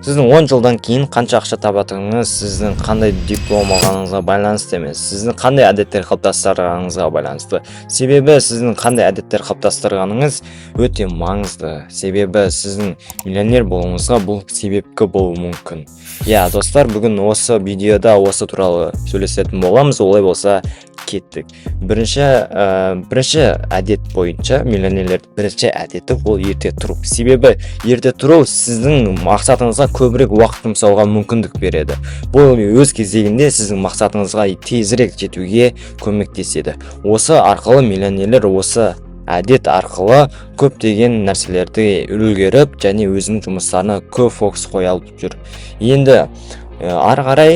Сіздің 10 жылдан кейін қанша ақша табатыныңыз сіздің қандай диплом алғаныңызға байланысты емес, сіздің қандай әдеттер қалыптастырғаныңызға байланысты. Себебі сіздің қандай әдеттер қалыптастырғаныңыз өте маңызды. Себебі сіздің миллионер болуыңызға бұл себепкі болуы мүмкін. Иә, достар, бүгін осы видеода осы туралы сөйлесетін боламыз. Олай болса, кеттік. Бірінші әдет бойынша миллионерлердің бірінші әдеті ол ерте тұру. Себебі ерте тұру сіздің мақсатыңызға көбірек уақыт жұмсауға мүмкіндік береді. Бұл өз кезегінде сіздің мақсатыңызға тезірек жетуге көмектеседі. Осы арқылы миллионерлер осы әдет арқылы көптеген нәрселерді үлгеріп және өзінің жұмыстарына көп фокус қоя алып жүр. Енді ары қарай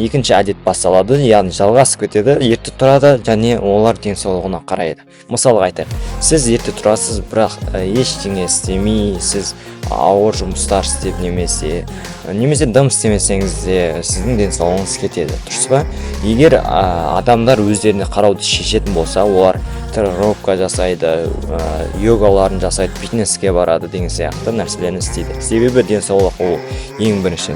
екінші әдет басталады, яғни жалғасып кетеді. Ерте тұрады және олар денсаулығына қарайды. Мысалға айтайық, сіз ерте тұрасыз, бірақ ештеңе істемей, сіз ауыр жұмыстар істеп немесе дым істемесеңіз де сіздің денсаулығыңыз кетеді, дұрыс па? Егер адамдар өздеріне қарауды шешетін болса, олар тренировка жасайды, йогаларын жасайды, фитнеске барады деген сияқты нәрселерді істейді. Себебі денсаулық ол ең бірінші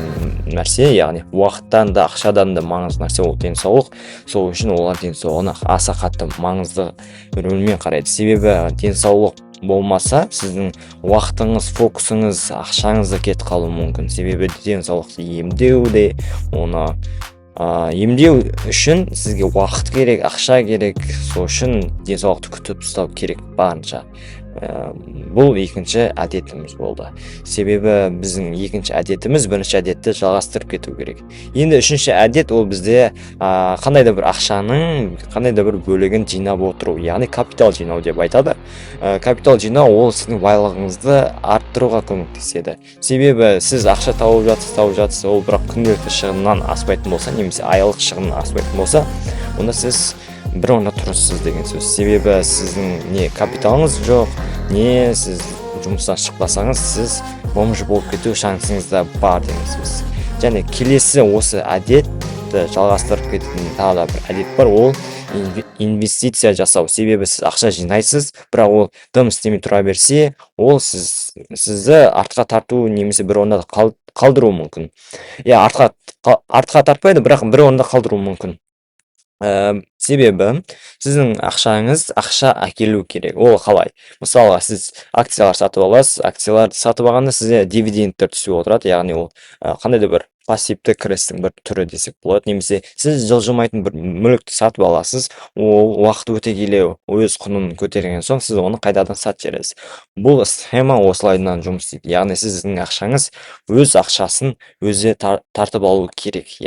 нәрсе, яғни уақыттан да ақшадан да маңызды нәрсе ол денсаулық. Сол үшін олар денсаулығына аса қатты маңызды рөлмен қарайды. Себебі денсаулық болмаса, сіздің уақытыңыз, фокусыңыз, ақшаңыз да кетіп қалуы мүмкін. Себебі денсаулықты емдеу де, оны емдеу үшін сізге уақыт керек, ақша керек. Сол үшін денсаулықты күтіп ұстау керек барынша. Бұл екінші әдетіміз болды. Себебі біздің екінші әдетіміз бірінші әдетті жалғастырып кету керек. Енді үшінші әдет ол бізде қандай да бір ақшаның қандай да бір бөлігін жинап отыру, яғни капитал жинау деп айтады. Капитал жинау ол сіздің байлығыңызды арттыруға көмектеседі. Себебі сіз ақша тауып жатсыз, ол бірақ күнделікті шығыннан аспайтын болса, немесе айлық шығыннан аспайтын болса, онда сіз бір орында тұрсыз деген сөз. Себебі сіздің не капиталыңыз жоқ, не сіз жұмыстан шықпасаңыз, сіз бомж болып кету шансыңыз да бар деген сөз. Және келесі осы әдетті жалғастырып кететін тағы да бір әдет бар, ол инвестиция жасау. Себебі сіз ақша жинайсыз, бірақ ол дым істемей тұра берсе, ол сізді артқа тарту немесе бір орында қалдыруы мүмкін. Артқа тартпайды, бірақ бір орында қалдыруы мүмкін. Себебі сіздің ақшаңыз ақша әкелу керек. Ол қалай? Мысалға, сіз акциялар сатып аласыз, акцияларды сатып алғанда сізге дивидендтер түсіп отырады, яғни ол қандай да бір пассивті кірістің бір түрі десек болады. Немесе сіз жылжымайтын бір мүлікті сатып аласыз, ол уақыт өте келе өз құнын көтерген соң сіз оны қайтадан сатып жібересіз. Бұл схема осылайынан жұмыс істейді. Яғни сіздің ақшаңыз өз ақшасын өзі тартып алу керек.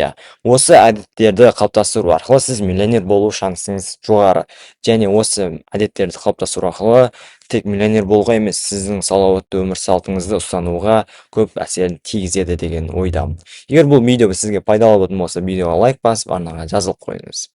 Осы әдеттерді қалыптастыру арқылы сіз миллионер болу шансыңыз жоғары. Және осы әдеттерді қалыптастыру арқылы тек миллионер болуға емес, сіздің салауатты өмір салтыңызды ұстануға көп әсерін тигізеді деген ойдамын. Егер бұл видео сізге пайдалы болатын болса, видеоға лайк басып, арнаға жазылып қойыңыз.